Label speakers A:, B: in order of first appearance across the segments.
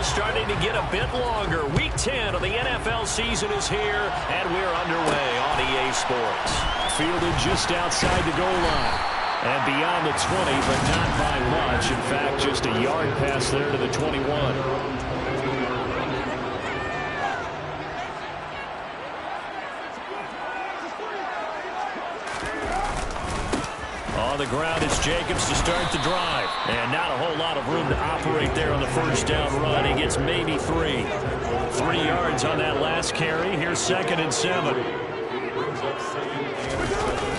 A: starting to get a bit longer. Week 10 of the NFL season is here, and we're underway on EA Sports.
B: Fielded just outside the goal line. And beyond the 20, but not by much. In fact, just a yard pass there to the 21. On the ground is Jacobs to start the drive. And not a whole lot of room to operate there on the first down run. He gets maybe 3. 3 yards on that last carry. Here's 2nd and 7.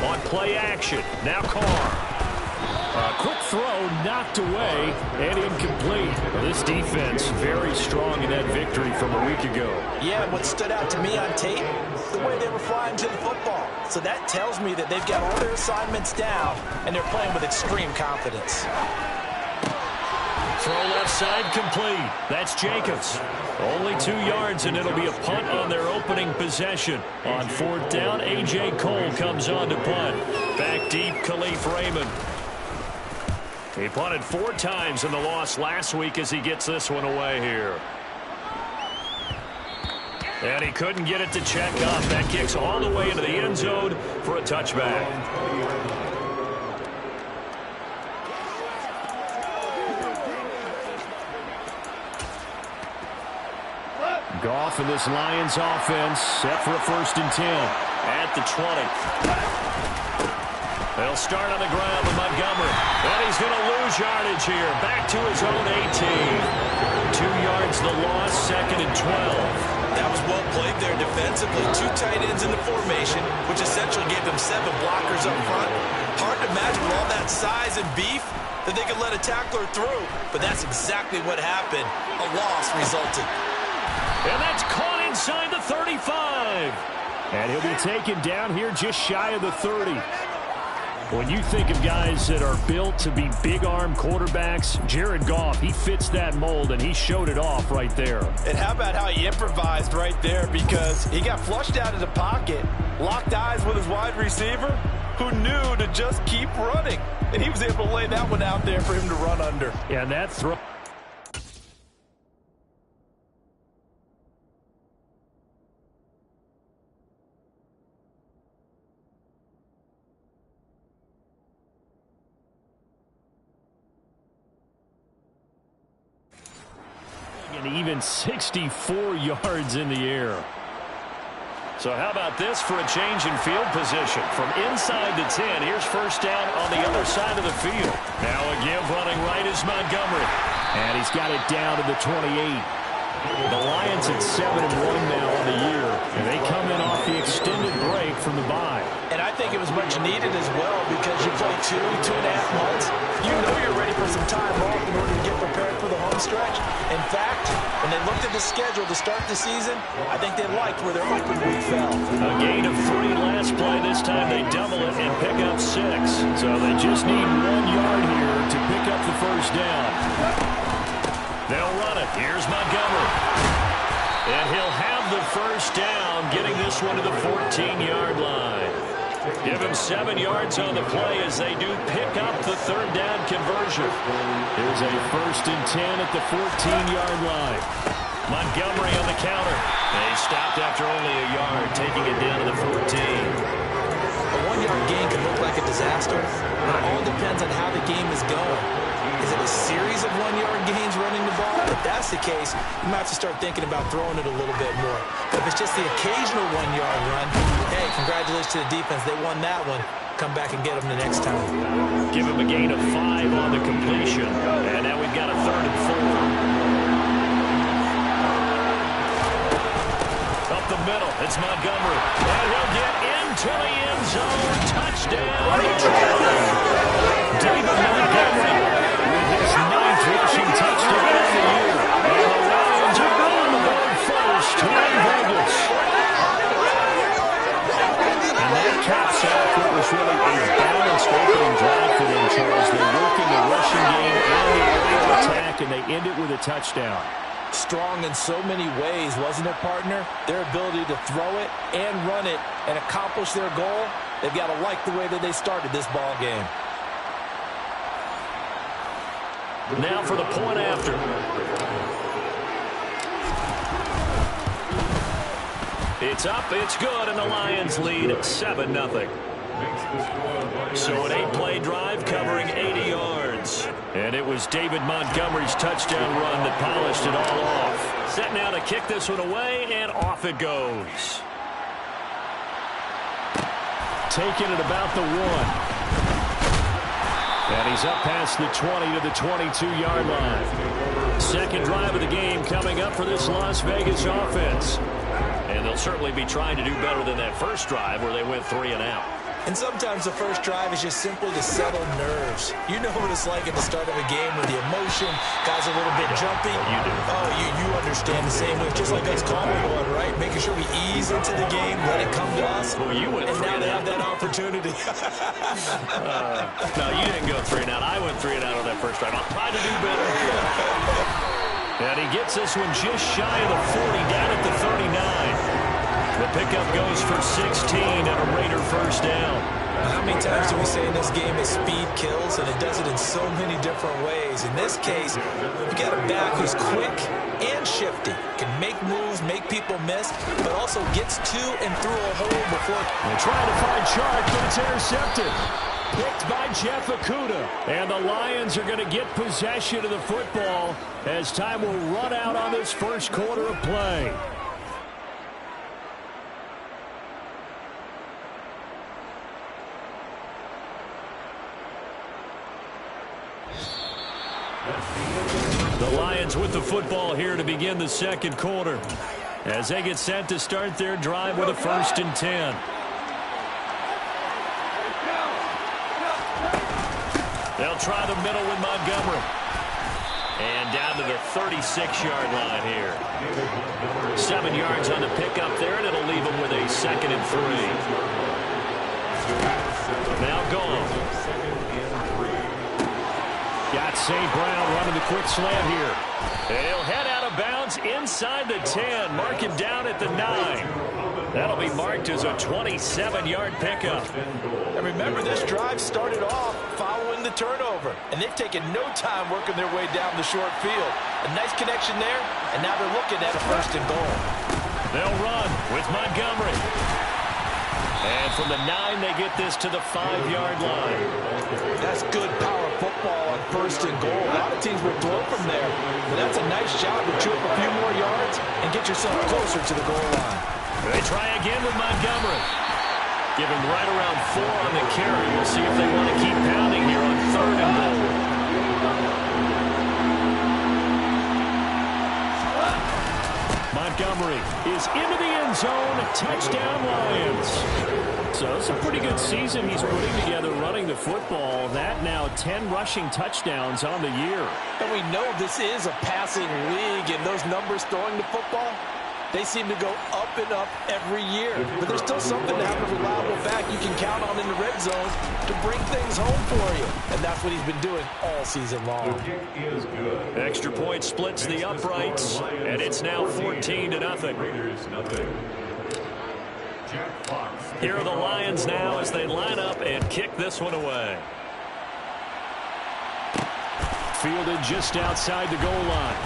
B: On play action. Now Carr. A quick throw knocked away and incomplete. This defense very strong in that victory from a week ago.
C: Yeah, what stood out to me on tape, the way they were flying to the football. So that tells me that they've got all their assignments down and they're playing with extreme confidence.
B: Throw left side complete. That's Jacobs. Only 2 yards and it'll be a punt on their opening possession. On 4th down, A.J. Cole comes on to punt. Back deep, Khalif Raymond. He punted 4 times in the loss last week as he gets this one away here. And he couldn't get it to check up. That kicks all the way into the end zone for a touchback. Goff and this Lions offense set for a 1st and 10 at the 20. They'll start on the ground with Montgomery. And he's going to lose yardage here. Back to his own 18. 2 yards the loss, 2nd and 12.
C: That was well played there defensively. 2 tight ends in the formation, which essentially gave them 7 blockers up front. Hard to imagine with all that size and beef that they could let a tackler through. But that's exactly what happened. A loss resulted.
B: And that's caught inside the 35. And he'll be taken down here just shy of the 30. When you think of guys that are built to be big-arm quarterbacks, Jared Goff, he fits that mold, and he showed it off right there.
C: And how about how he improvised right there, because he got flushed out of the pocket, locked eyes with his wide receiver, who knew to just keep running. And he was able to lay that one out there for him to run under.
B: Yeah, and that throw. And even 64 yards in the air. So how about this for a change in field position? From inside the 10, here's 1st down on the other side of the field. Now a give running right is Montgomery. And he's got it down to the 28. The Lions at 7-1 now on the year. And they come in off the extended break from the bye.
C: And I think it was much needed as well, because you play 2.5 months. You know you're ready for some time off in order to get prepared for the home stretch. In fact, when they looked at the schedule to start the season, I think they liked where their open week fell.
B: A gain of 3 last play. This time they double it and pick up 6. So they just need 1 yard here to pick up the 1st down. They'll run it. Here's Montgomery. And he'll have the 1st down, getting this one to the 14-yard line. Give him 7 yards on the play as they do pick up the 3rd down conversion. Here's a 1st and 10 at the 14-yard line. Montgomery on the counter. They stopped after only a yard, taking it down to the 14.
C: A 1-yard gain can look like a disaster, but it all depends on how the game is going. Is it a series of 1-yard gains running the ball? If that's the case, you might have to start thinking about throwing it a little bit more. If it's just the occasional 1-yard run, hey, congratulations to the defense. They won that one. Come back and get them the next time.
B: Give him a gain of 5 on the completion. And now we've got a 3rd and 4. Up the middle, it's Montgomery. And he'll get into the end zone. Touchdown. David Montgomery with his 9th rushing touchdown of the year. And the Lions are on the board first here in Vegas. And that caps off what was really a balanced opening drive for them, Charles. They're working the rushing game and the aerial attack, and they end it with a touchdown.
C: Strong in so many ways, wasn't it, partner? Their ability to throw it and run it and accomplish their goal, they've got to like the way that they started this ball game.
B: Now for the point after.
A: It's up, it's good, and the Lions lead 7-0. So an 8-play drive covering 80 yards. And it was David Montgomery's touchdown run that polished it all off. Set now to kick this one away, and off it goes. Taking it about the 1. And he's up past the 20 to the 22-yard line. Second drive of the game coming up for this Las Vegas offense. And they'll certainly be trying to do better than that first drive where they went 3 and out.
C: And sometimes the first drive is just simply to settle nerves. You know what it's like at the start of a game where the emotion, guys are a little bit jumpy.
A: You do.
C: Oh, you understand the same way. Just like us calling one, right? Making sure we ease into the game, let it come to us.
A: Well, you went
C: and now they have that opportunity.
A: No, you didn't go 3 and out. I went 3 and out on that first drive. I'll try to do better. And he gets this one just shy of the 40, down at the 39. The pickup goes for 16 and a Raider first down.
C: How many times do we say in this game that speed kills, and it does it in so many different ways? In this case, you got a back who's quick and shifty, can make moves, make people miss, but also gets to and through a hole before.
B: They're trying to find Chark, but it's intercepted. Picked by Jeff Okudah. And the Lions are going to get possession of the football as time will run out on this first quarter of play. The Lions with the football here to begin the second quarter as they get set to start their drive with a 1st and 10. They'll try the middle with Montgomery. And down to the 36-yard line here. 7 yards on the pickup there, and it'll leave them with a 2nd and 3. Now gone. Got St. Brown running the quick slant here. And he'll head out of bounds inside the 10. Mark him down at the 9. That'll be marked as a 27-yard pickup.
C: And remember, this drive started off following the turnover. And they've taken no time working their way down the short field. A nice connection there, and now they're looking at a 1st and goal.
B: They'll run with Montgomery. And from the 9, they get this to the 5-yard line.
C: That's good power football on 1st and goal. A lot of teams will throw from there. But that's a nice job to chew up a few more yards and get yourself closer to the goal line.
B: They try again with Montgomery. Give him right around 4 on the carry. We'll see if they want to keep pounding here on 3rd and goal. Montgomery is into the end zone. Touchdown, Lions. So it's a pretty good season he's putting together running the football. That now 10 rushing touchdowns on the year.
C: And we know this is a passing league, and those numbers throwing the football, they seem to go up and up every year. But there's still something to have a reliable back you can count on in the red zone to bring things home for you. And that's what he's been doing all season long.
A: Extra point splits the uprights, and it's now 14-0. Here are the Lions now as they line up and kick this one away.
B: Fielded just outside the goal line.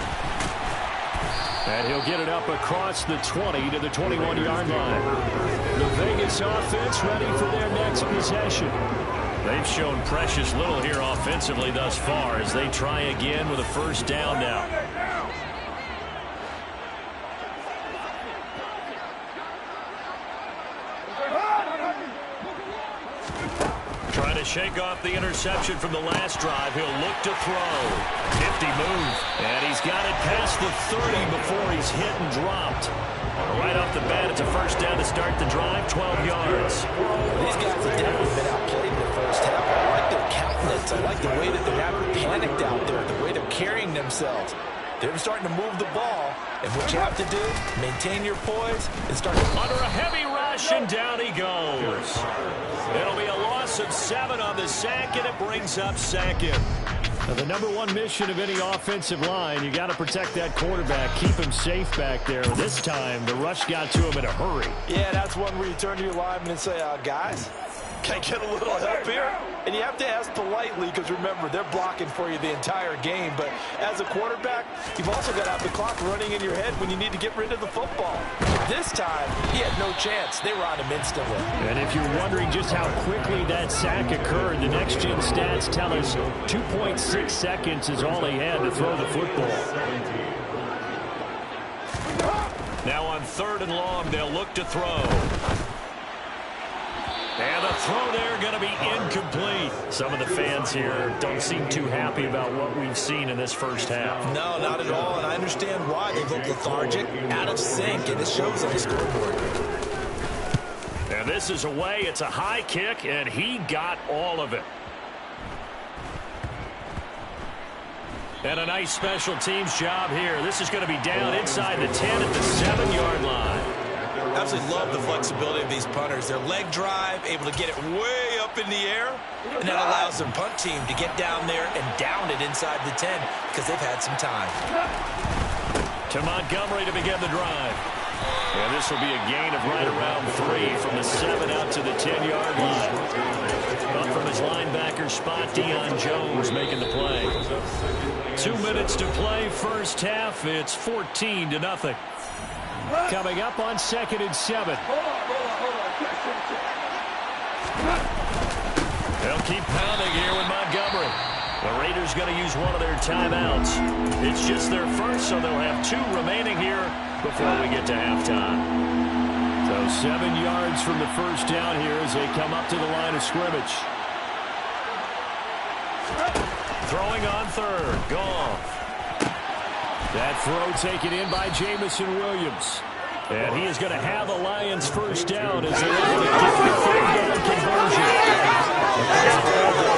B: And he'll get it up across the 20 to the 21-yard line. The Vegas offense ready for their next possession.
A: They've shown precious little here offensively thus far as they try again with a 1st down now. Trying to shake off the interception from the last drive. He'll look to throw. Nifty move. And he's got it past the 30 before he's hit and dropped. Right off the bat, it's a 1st down to start the drive, 12 yards.
C: These guys have definitely been outplayed in the first half. I like their countenance. I like the way that they're not panicked out there, the way they're carrying themselves. They're starting to move the ball, and what you have to do, maintain your poise and start to...
A: Under a heavy rush, and down he goes. It'll be a loss of 7 on the sack, and it brings up 2nd.
B: Now, the number 1 mission of any offensive line, you got to protect that quarterback, keep him safe back there. This time, the rush got to him in a hurry.
C: Yeah, that's one where you turn to your lineman and say, guys, Can I get a little help here? And you have to ask politely because, remember, they're blocking for you the entire game. But as a quarterback, you've also got to have the clock running in your head when you need to get rid of the football. This time, he had no chance. They were on him instantly.
A: And if you're wondering just how quickly that sack occurred, the next-gen stats tell us 2.6 seconds is all he had to throw the football.
B: Now on 3rd and long, they'll look to throw. And the throw there going to be incomplete. Some of the fans here don't seem too happy about what we've seen in this first half.
C: No, not at all, and I understand why. They look lethargic, out of sync, and it shows on the scoreboard.
B: And this is away. It's a high kick, and he got all of it. And a nice special teams job here. This is going to be down inside the 10 at the 7-yard line.
C: Absolutely love the flexibility of these punters. Their leg drive, able to get it way up in the air, and that allows their punt team to get down there and down it inside the 10 because they've had some time.
B: To Montgomery to begin the drive. And this will be a gain of right around 3 from the 7 out to the 10-yard line. Up from his linebacker spot, Deion Jones making the play. 2 minutes to play, first half. It's 14-0.
A: Coming up on 2nd and 7.
B: They'll keep pounding here with Montgomery. The Raiders going to use one of their timeouts. It's just their first, so they'll have 2 remaining here before we get to halftime.
A: So 7 yards from the first down here as they come up to the line of scrimmage.
B: Throwing on 3rd. Goff.
A: That throw taken in by Jameson Williams. And he is going to have the Lions first down as they're able to get the 3rd down conversion.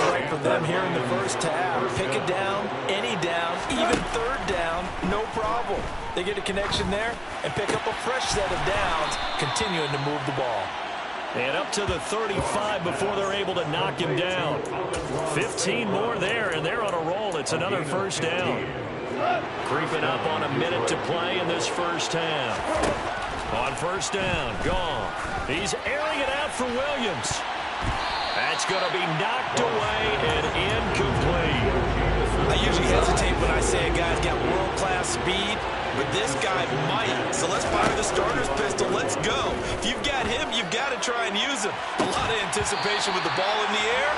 C: Right for them here in the first half. Pick it down, any down, even 3rd down, no problem. They get a connection there and pick up a fresh set of downs, continuing to move the ball.
B: And up to the 35 before they're able to knock him down. 15 more there, and they're on a roll. It's another first down. Creeping up on a minute to play in this first half. On first down, gone. He's airing it out for Williams. That's going to be knocked away and incomplete.
C: I usually hesitate when I say a guy's got world-class speed, but this guy might. So let's fire the starter's pistol. Let's go. If you've got him, you've got to try and use him. A lot of anticipation with the ball in the air.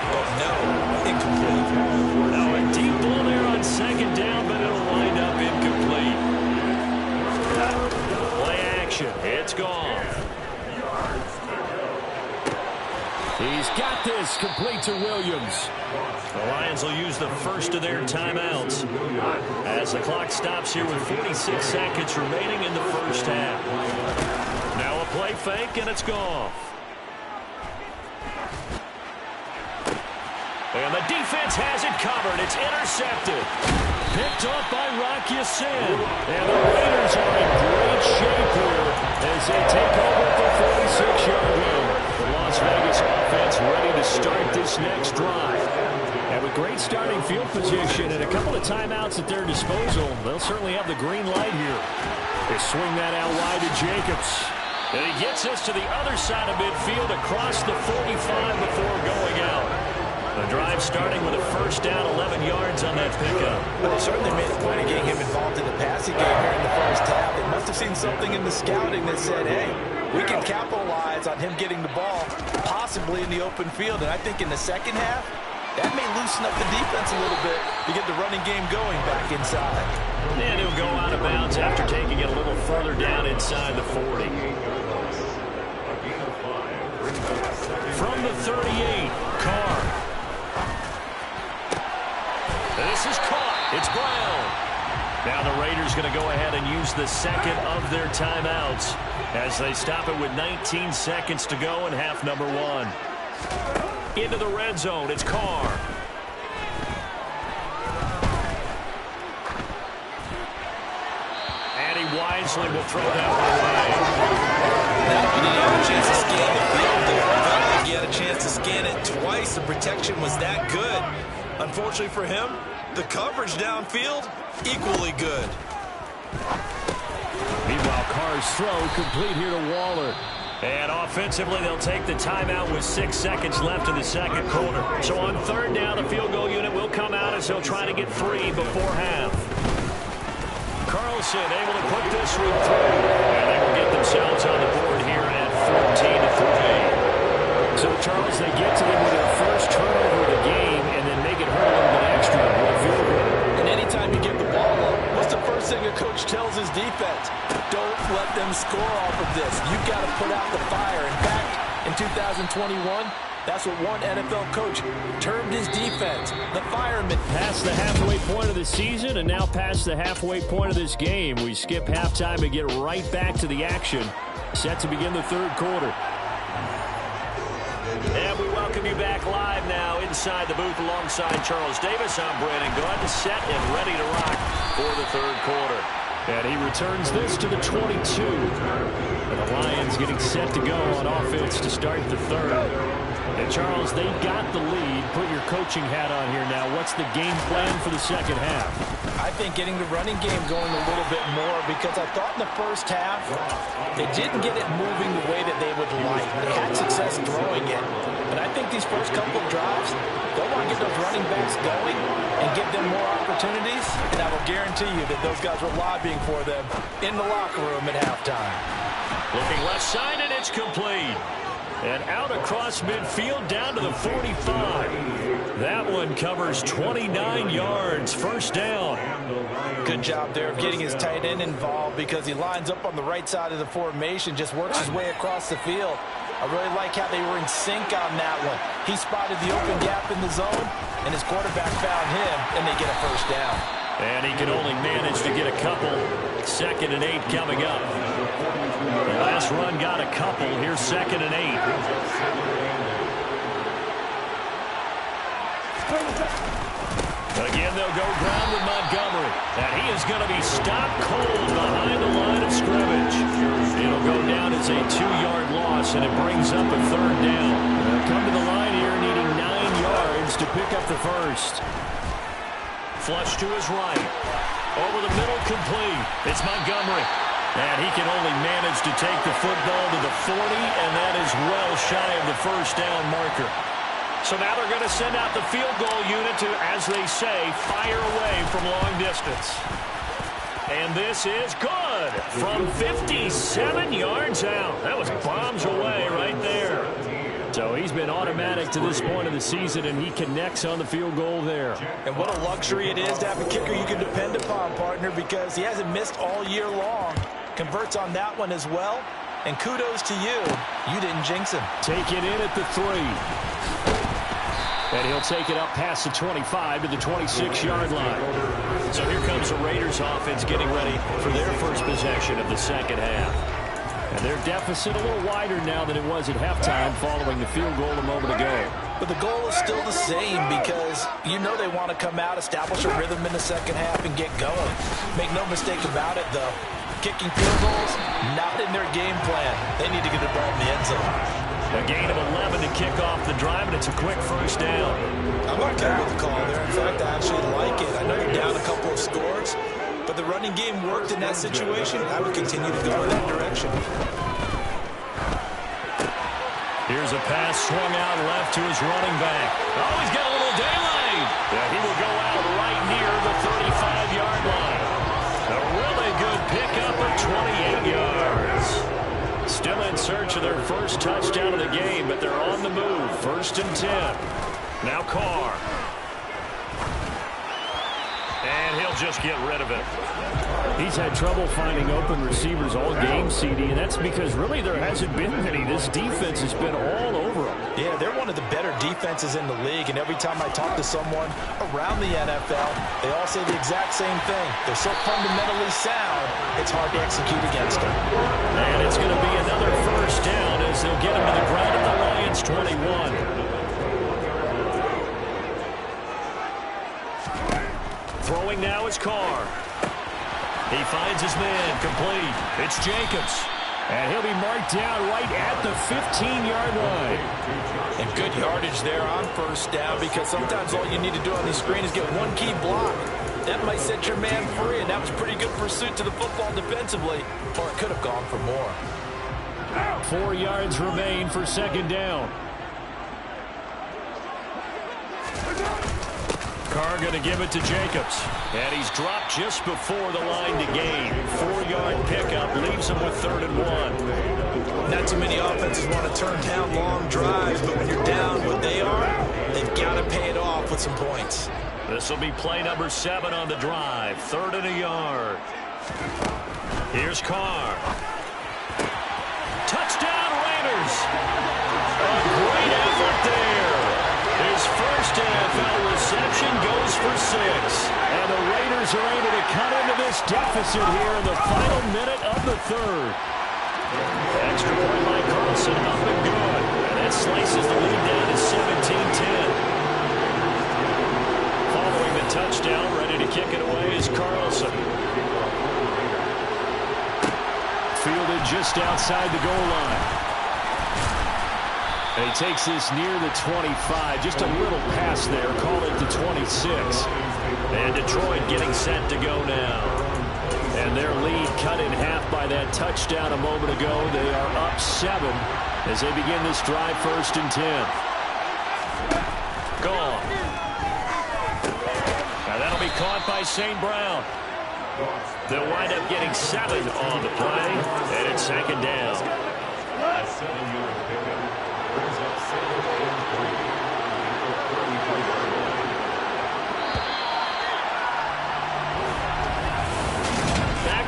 C: Oh, no. Incomplete.
B: Now a deep ball there on 2nd down, but it'll wind up incomplete. Play action. It's gone.
A: He's got this complete to Williams.
B: The Lions will use the first of their timeouts as the clock stops here with 46 seconds remaining in the first half. Now a play fake, and it's gone. And the defense has it covered. It's intercepted. Picked off by Rock Ya-Sin. And the Raiders are in great shape here as they take over at the 46-yard line. The Las Vegas offense ready to start this next drive.
A: And with great starting field position and a couple of timeouts at their disposal, they'll certainly have the green light here. They swing that out wide to Jacobs.
B: And he gets us to the other side of midfield across the 45 before going out. The drive starting with a first down, 11 yards on that pickup.
C: But they certainly made a point of getting him involved in the passing game here in the first half. They must have seen something in the scouting that said, hey, we can capitalize on him getting the ball, possibly in the open field. And I think in the second half, that may loosen up the defense a little bit to get the running game going back inside.
B: And he'll go out of bounds after taking it a little further down inside the 40. From the 38, Carr. This is caught. It's Brown. Now the Raiders going to go ahead and use the second of their timeouts as they stop it with 19 seconds to go in half number 1. Into the red zone. It's Carr. And he wisely will throw that one away.
C: Now he didn't have a chance to scan the field there. It felt like he had a chance to scan it twice. The protection was that good. Unfortunately for him, the coverage downfield, equally good.
A: Meanwhile, Carr's throw complete here to Waller. And offensively, they'll take the timeout with 6 seconds left in the second quarter. So on third down, the field goal unit will come out as they'll try to get 3 before half. Carlson able to put this one through. And they will get themselves on the board here at 14-3. So, Charles, they get to them with their first turnover of the game and then make it hurt a little bit extra with a field goal.
C: And anytime you give the ball up, what's the first thing a coach tells his defense? Don't let them score off of this. You've got to put out the fire. In fact, in 2021, that's what one NFL coach termed his defense, the firemen.
A: Past the halfway point of the season and now past the halfway point of this game. We skip halftime and get right back to the action. Set to begin the third quarter. And we welcome you back live now inside the booth alongside Charles Davis. I'm Brandon Gunn, set and ready to rock for the third quarter. And he returns this to the 22. And the Lions getting set to go on offense to start the third. And, Charles, they got the lead. Put your coaching hat on here now. What's the game plan for the second half?
C: I think getting the running game going a little bit more because I thought in the first half they didn't get it moving the way that they would like. They had success throwing it. But I think these first couple of drives, they'll want to get those running backs going and give them more opportunities. And I will guarantee you that those guys were lobbying for them in the locker room at halftime.
A: Looking left side, and it's complete. And out across midfield down to the 45. That one covers 29 yards. First down.
C: Good job there of getting his tight end involved because he lines up on the right side of the formation, just works his way across the field. I really like how they were in sync on that one. He spotted the open gap in the zone, and his quarterback found him, and they get a first down.
A: And he can only manage to get a couple. 2nd and 8 coming up. The last run got a couple. Here's 2nd and 8. Again, they'll go ground with Montgomery. And he is going to be stopped cold behind the line of scrimmage. It'll go down as a 2-yard loss, and it brings up a third down. They'll come to the line here needing 9 yards to pick up the first. Flush to his right. Over the middle, complete. It's Montgomery. And he can only manage to take the football to the 40, and that is well shy of the first down marker. So now they're going to send out the field goal unit to, as they say, fire away from long distance. And this is good from 57 yards out. That was bombs away right there. So he's been automatic to this point of the season, and he connects on the field goal there.
C: And what a luxury it is to have a kicker you can depend upon, partner, because he hasn't missed all year long. Converts on that one as well. And kudos to you. You didn't jinx him.
A: Take it in at the 3. And he'll take it up past the 25 to the 26-yard line. So here comes the Raiders offense getting ready for their first possession of the second half. And their deficit a little wider now than it was at halftime following the field goal a moment ago.
C: But the goal is still the same because you know they want to come out, establish a rhythm in the second half, and get going. Make no mistake about it, though. Kicking field goals, not in their game plan. They need to get the ball in the end zone.
A: A gain of 11 to kick off the drive, and it's a quick first down.
C: I'm okay with the call there. In fact, I actually like it. I know you're down a couple of scores, but the running game worked in that situation. I would continue to go in that direction.
A: Here's a pass swung out left to his running back. Oh, he's got a little daylight. Yeah, he will go out right near the 35-yard line. A really good pickup of 28 yards. Still in search of their first touchdown of the game, but they're on the move. 1st and 10. Now Carr. And he'll just get rid of it. He's had trouble finding open receivers all game, CD, and that's because really there hasn't been many. This defense has been all over them.
C: Yeah, they're one of the better defenses in the league, and every time I talk to someone around the NFL, they all say the exact same thing. They're so fundamentally sound, it's hard to execute against them.
A: And it's going to be another first down as they'll get him to the ground at the Lions' 21. Throwing now is Carr. He finds his man, complete. It's Jacobs. And he'll be marked down right at the 15-yard line.
C: And good yardage there on first down because sometimes all you need to do on the screen is get one key block. That might set your man free, and that was pretty good pursuit to the football defensively, or it could have gone for more.
A: 4 yards remain for second down. Carr going to give it to Jacobs. And he's dropped just before the line to gain. 4-yard pickup leaves him with 3rd and 1.
C: Not too many offenses want to turn down long drives, but when you're down what they are, they've got to pay it off with some points.
A: This will be play number 7 on the drive. 3rd and a yard. Here's Carr. Touchdown Raiders. A great effort there. His first NFL reception goes for 6. And the Raiders are able to cut into this deficit here in the final minute of the 3rd. Extra point by Carlson, up and good. And that slices the lead down to 17-10. Following the touchdown, ready to kick it away is Carlson. Fielded just outside the goal line. And he takes this near the 25. Just a little pass there. Call it the 26. And Detroit getting set to go now. And their lead cut in half by that touchdown a moment ago. They are up 7 as they begin this drive 1st and 10. Gone. Now that'll be caught by St. Brown. They'll wind up getting 7 on the play. And it's 2nd down.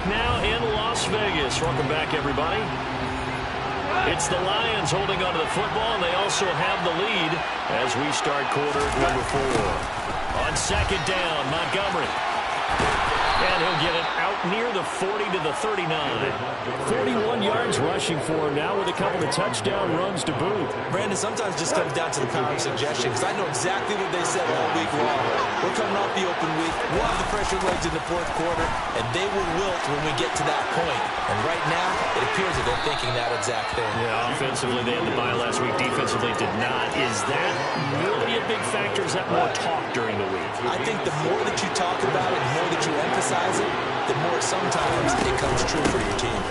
A: Now in Las Vegas. Welcome back, everybody. It's the Lions holding onto the football, and they also have the lead as we start quarter number 4. On 2nd down, Montgomery. And he'll get it out near the 40 to the 39. 41 yards rushing for him now with a couple of touchdown runs to boot.
C: Brandon, sometimes it just comes down to the power of suggestion, because I know exactly what they said all week long. We're coming off the open week. We'll have the pressure legs in the 4th quarter, and they will wilt when we get to that point. And right now, it appears that they're thinking that exact thing.
A: Yeah, offensively, they had the bye last week. Defensively, did not. Is that really a big factor? Is that more talk during the week?
C: I think the more that you talk about it, the more that you emphasize it, the more sometimes it comes true for your team.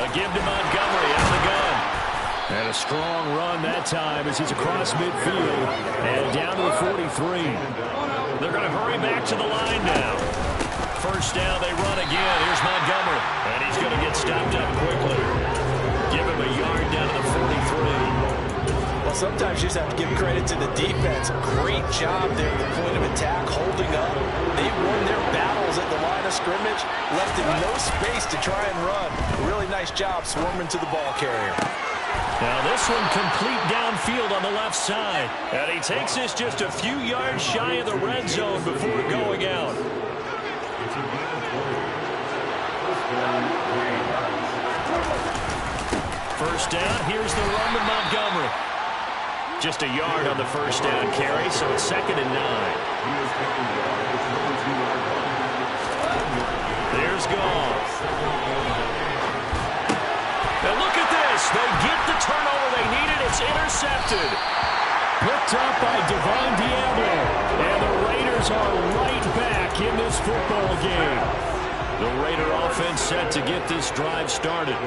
A: A give to Montgomery out of the gun. And a strong run that time as he's across midfield and down to the 43. They're going to hurry back to the line now. First down, they run again. Here's Montgomery. And he's going to get stopped up quickly. Give him a yard down to the 43.
C: Well, sometimes you just have to give credit to the defense. Great job there at the point of attack, holding up. They won their battles at the line of scrimmage, left him no space to try and run. Really nice job swarming to the ball carrier.
A: Now this one complete downfield on the left side. And he takes this just a few yards shy of the red zone before going out. First down, here's the run to Montgomery. Just a yard on the first down carry, so it's 2nd and 9. There's Goff. Now look at this. They get the turnover they needed. It's intercepted. Picked up by Devon Diablo. And the Raiders are right back in this football game. The Raider offense set to get this drive started.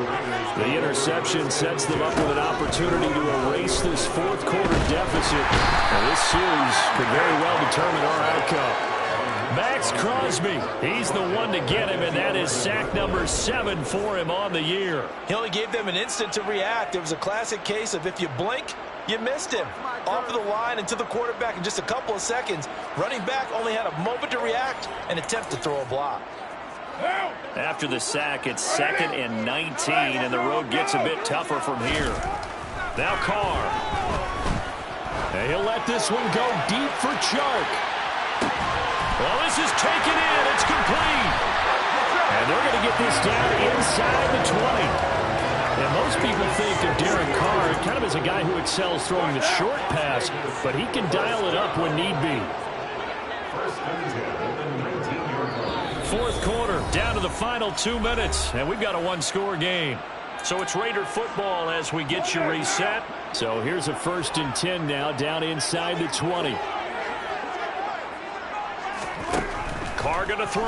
A: The interception sets them up with an opportunity to erase this 4th quarter deficit. And this series could very well determine our outcome. Max Crosby, he's the one to get him, and that is sack number 7 for him on the year.
C: He only gave them an instant to react. It was a classic case of if you blink, you missed him. Off of the line and to the quarterback in just a couple of seconds. Running back only had a moment to react and attempt to throw a block.
A: After the sack, it's 2nd and 19, and the road gets a bit tougher from here. Now Carr. And he'll let this one go deep for Chark. Well, this is taken in. It's complete. And they're going to get this down inside the 20. And most people think of Derek Carr kind of as a guy who excels throwing the short pass, but he can dial it up when need be. 4th quarter, down to the final 2 minutes, and we've got a 1-score game. So it's Raider football as we get you reset. So here's a 1st and 10 now, down inside the 20. Carr going to throw.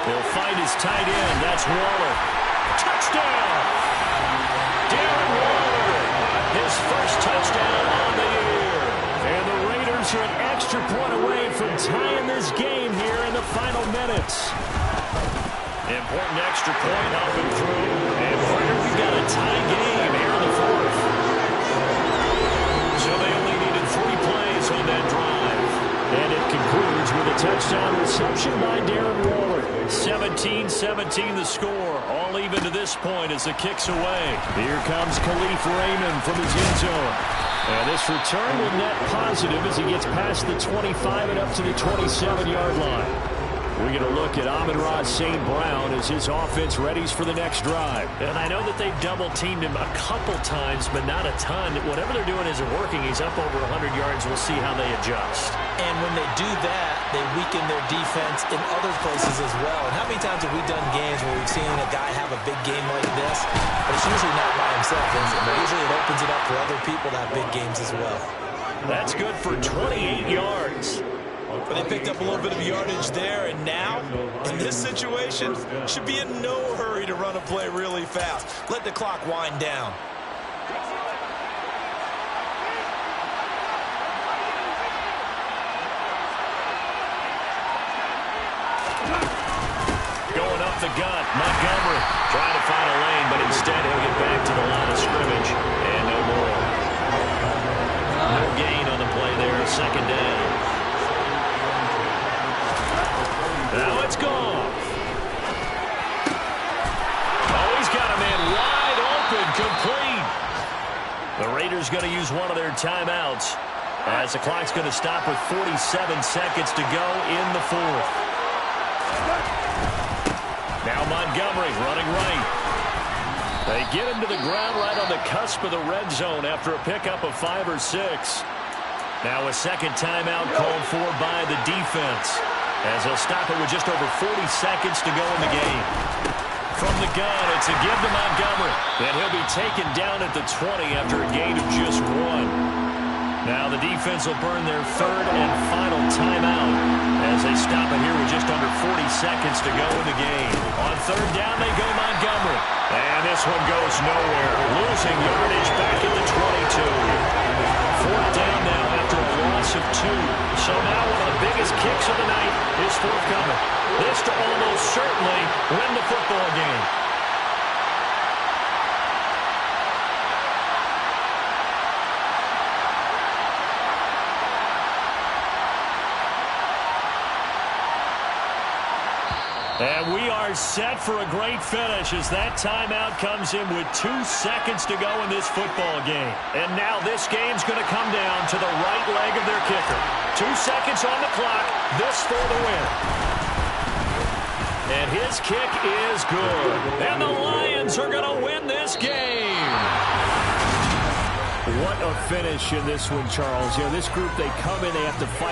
A: He'll find his tight end. That's Waller. Touchdown! Darren Waller, his first touchdown on the year. And the Raiders are an extra point away from tying this game here in the final minutes. Important extra point up and through. And partner, we've got a tie game here in the fourth. So they only needed 3 plays on that drive. And it concludes with a touchdown reception by Darren Waller. 17-17 the score. All even to this point as the kick's away. Here comes Khalif Raymond from his end zone. And this return will net positive as he gets past the 25 and up to the 27-yard line. We're going to look at Amon-Ra St. Brown as his offense readies for the next drive.
B: And I know that they've double-teamed him a couple times, but not a ton. Whatever they're doing isn't working. He's up over 100 yards. We'll see how they adjust.
C: And when they do that, they weaken their defense in other places as well. And how many times have we done games where we've seen a guy have a big game like this, but it's usually not by himself, is it? But usually it opens it up for other people to have big games as well.
B: That's good for 28 yards.
C: But they picked up a little bit of yardage there, and now, in this situation, should be in no hurry to run a play really fast. Let the clock wind down.
B: Going up the gut, Montgomery trying to find a lane, but instead he'll get back to the line of scrimmage, and no more. No gain on the play there, second down. Now it's gone. Oh, he's got a man wide open, complete. The Raiders going to use one of their timeouts as the clock's going to stop with 47 seconds to go in the fourth. Now Montgomery running right. They get him to the ground right on the cusp of the red zone after a pickup of 5 or 6. Now a second timeout called for by the defense, as they'll stop it with just over 40 seconds to go in the game. From the gun, it's a give to Montgomery. And he'll be taken down at the 20 after a gain of just 1. Now the defense will burn their third and final timeout as they stop it here with just under 40 seconds to go in the game. On third down, they go Montgomery. And this one goes nowhere, losing yardage back at the 22. Fourth down now after a loss of 2. So now one of the biggest kicks of the night is forthcoming. This to almost certainly win the football game. And we are set for a great finish as that timeout comes in with 2 seconds to go in this football game. And now this game's going to come down to the right leg of their kicker. 2 seconds on the clock, this for the win. And his kick is good. And the Lions are going to win this game.
A: What a finish in this one, Charles. You know, this group, they come in, they have to fight.